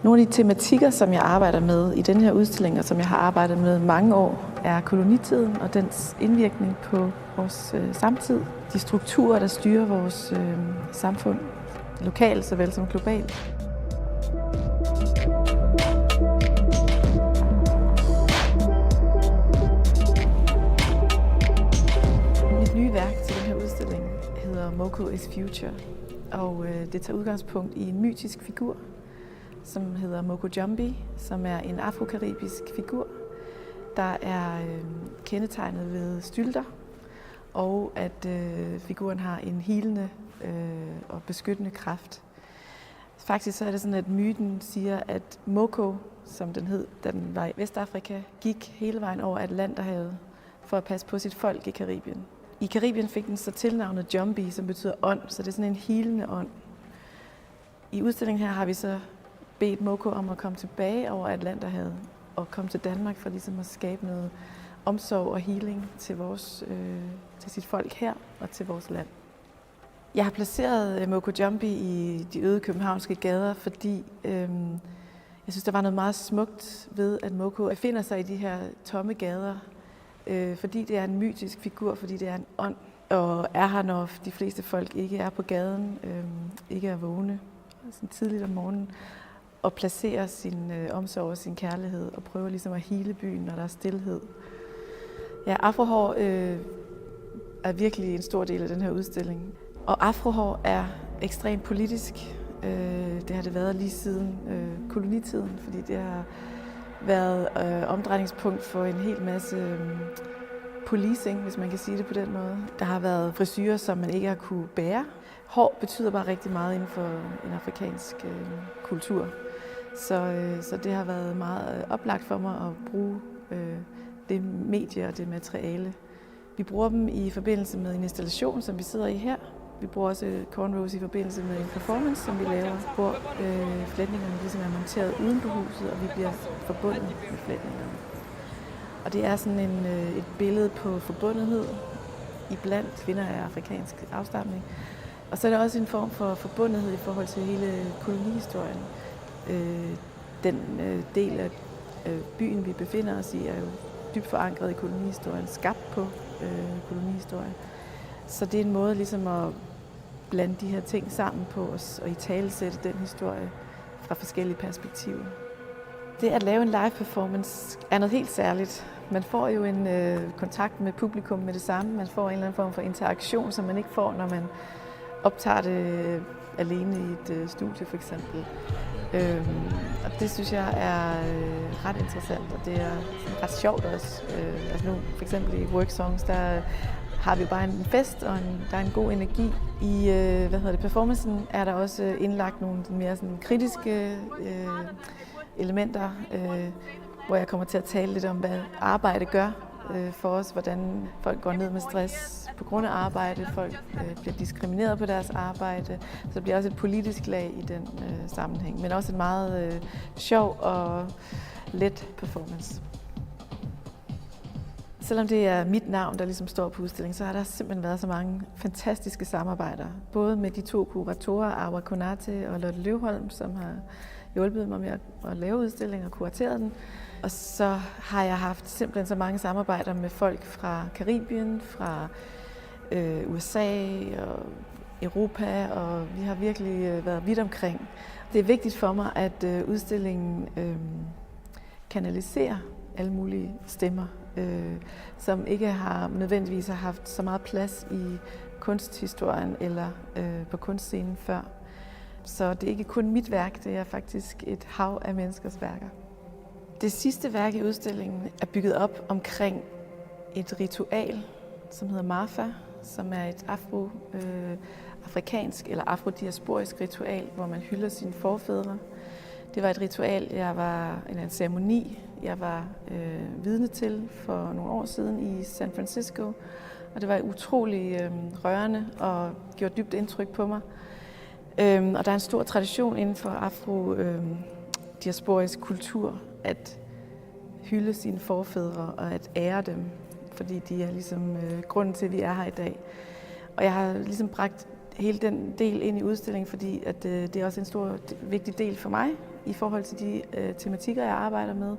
Nogle af de tematikker, som jeg arbejder med i den her udstilling, og som jeg har arbejdet med mange år, er kolonitiden og dens indvirkning på vores samtid. De strukturer, der styrer vores samfund, lokalt såvel som globalt. Mit nye værk til den her udstilling hedder Moko is Future, og det tager udgangspunkt i en mytisk figur, som hedder Moko Jumbi, som er en afrokaribisk figur, der er kendetegnet ved stylter, og at figuren har en healende og beskyttende kraft. Faktisk så er det sådan, at myten siger, at Moko, som den hed, da den var i Vestafrika, gik hele vejen over Atlanterhavet for at passe på sit folk i Karibien. I Karibien fik den så tilnavnet Jumbi, som betyder ånd, så det er sådan en healende ånd. I udstillingen her har vi så bedt Moko om at komme tilbage over Atlanterhavet og komme til Danmark for ligesom at skabe noget omsorg og healing til sit folk her og til vores land. Jeg har placeret Moko Jumbi i de øde københavnske gader, fordi jeg synes, der var noget meget smukt ved, at Moko befinder sig i de her tomme gader, fordi det er en mytisk figur, fordi det er en ånd, og er her, når de fleste folk ikke er på gaden, ikke er vågne sådan tidligt om morgenen, og placerer sin omsorg og sin kærlighed og prøver ligesom at hele byen, når der er stilhed. Ja, afrohår er virkelig en stor del af den her udstilling. Og afrohår er ekstremt politisk. Det har det været lige siden kolonitiden, fordi det har været omdrejningspunkt for en hel masse policing, hvis man kan sige det på den måde. Der har været frisyrer, som man ikke har kunne bære. Hår betyder bare rigtig meget inden for en afrikansk kultur. Så det har været meget oplagt for mig at bruge det medie og det materiale. Vi bruger dem i forbindelse med en installation, som vi sidder i her. Vi bruger også cornrows i forbindelse med en performance, som vi laver, hvor flætningerne ligesom er monteret uden på huset, og vi bliver forbundet med flætningerne. Og det er sådan et billede på forbundethed iblandt kvinder af afrikansk afstamning. Og så er der også en form for forbundethed i forhold til hele kolonihistorien. Den del af byen, vi befinder os i, er jo dybt forankret i kolonihistorien, skabt på kolonihistorien. Så det er en måde ligesom at blande de her ting sammen på os og italesætte den historie fra forskellige perspektiver. Det at lave en live performance er noget helt særligt. Man får jo en kontakt med publikum med det samme. Man får en eller anden form for interaktion, som man ikke får, når man optager det alene i et studie for eksempel. Og det synes jeg er ret interessant, og det er ret sjovt også. Altså nu for eksempel i Work Songs, der har vi bare en fest, og der er en god energi. I performancen er der også indlagt nogle mere sådan kritiske elementer, hvor jeg kommer til at tale lidt om, hvad arbejde gør for os, hvordan folk går ned med stress på grund af arbejde, folk bliver diskrimineret på deres arbejde, så der bliver også et politisk lag i den sammenhæng, men også en meget sjov og let performance. Selvom det er mit navn, der ligesom står på udstillingen, så har der simpelthen været så mange fantastiske samarbejder. Både med de to kuratorer, Awa Konate og Lotte Løvholm, som har hjulpet mig med at lave udstillingen og kurateret den. Og så har jeg haft simpelthen så mange samarbejder med folk fra Karibien, fra USA og Europa, og vi har virkelig været vidt omkring. Det er vigtigt for mig, at udstillingen kanaliserer alle mulige stemmer, som ikke har nødvendigvis har haft så meget plads i kunsthistorien eller på kunstscenen før. Så det er ikke kun mit værk, det er faktisk et hav af menneskers værker. Det sidste værk i udstillingen er bygget op omkring et ritual, som hedder Marfa, som er et afrikansk eller afrodiasporisk ritual, hvor man hylder sine forfædre. Det var et ritual, en ceremoni, jeg var vidne til for nogle år siden i San Francisco, og det var utrolig rørende og gjorde dybt indtryk på mig. Og der er en stor tradition inden for afrodiasporisk kultur at hylde sine forfædre og at ære dem, fordi de er ligesom grunden til, at vi er her i dag. Og jeg har ligesom bragt hele den del ind i udstillingen, fordi at det er også en stor, vigtig del for mig i forhold til de tematikker, jeg arbejder med.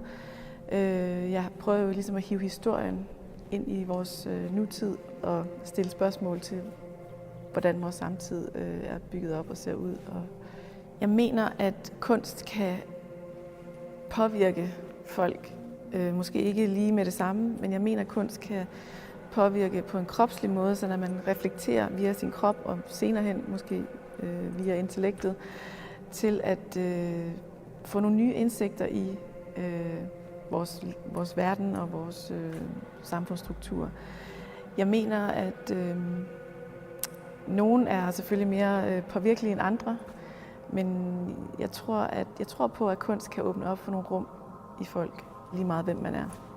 Jeg prøver jo ligesom at hive historien ind i vores nutid og stille spørgsmål til, hvordan vores samtid er bygget op og ser ud. Og jeg mener, at kunst kan påvirke folk. Måske ikke lige med det samme, men jeg mener, at kunst kan påvirke på en kropslig måde, så når man reflekterer via sin krop og senere hen måske via intellektet, til at få nogle nye indsigter i vores verden og vores samfundsstruktur. Jeg mener, at nogen er selvfølgelig mere påvirkelige end andre, men jeg tror på, at kunst kan åbne op for nogle rum i folk, lige meget hvem man er.